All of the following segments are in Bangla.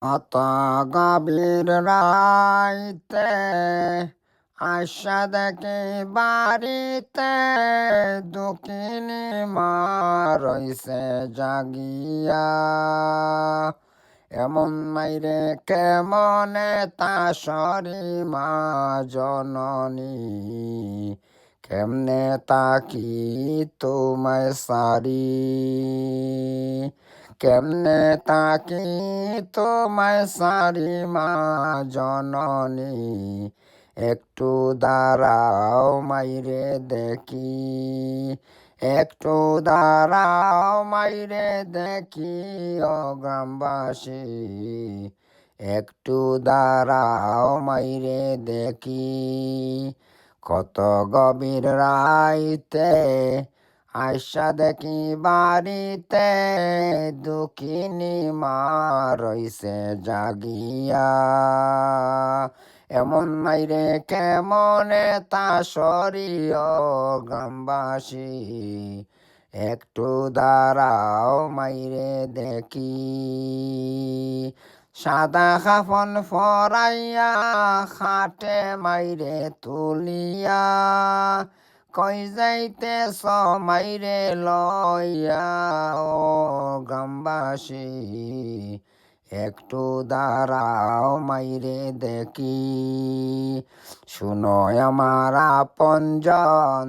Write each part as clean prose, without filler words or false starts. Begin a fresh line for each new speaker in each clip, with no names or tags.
অত গভীর রাইতে আশা দেখি বাড়িতে দুঃখিনী মা রইছে জাগিয়া। এমন মাইরে কেমনে তাসরি মা জননী, কেমনে তাকি তোমায় সারি, কেমনে তাকি তোমায় সারি মা জননী। একটু দাঁড়াও মাইরে দেখি, একটু দাঁড়াও মাইরে দেখি ও গ্রামবাসী, একটু দাঁড়াও মাইরে দেখি। কত গভীর রাইতে আইসা দেখি বাড়িতে দুঃখিনী মা রইছে জাগিয়া। এমন মাইরে কেমনে তাসরিও গ্রামবাসী, একটু দাঁড়াও মাইরে দেখি। সাদা কাফন ফরাইয়া খাটে মাইরে তুলিয়া, কই যাইতেছ মাইরে লইয়া ও গ্রামবাসী, একটু দাঁড়াও মাইরে দেখি। শুনো আমার আপনজন,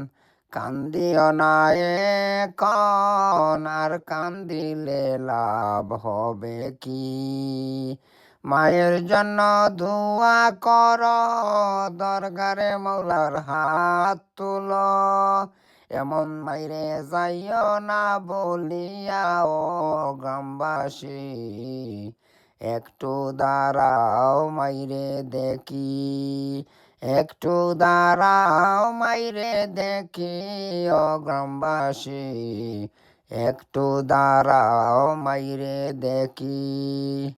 কান্দিও না এখন, আর কান্দিলে লাভ হবে কি। মায়ের জন্য দোয়া কর, দরগারে মৌলার হাত তুলো। এমন মাইরে যাইও না বলিয়া ও গ্রামবাসী, একটু দাঁড়াও মাইরে দেখি, একটু দাঁড়াও মাইরে দেখি ও গ্রামবাসী, একটু দাঁড়াও মাইরে দেখি।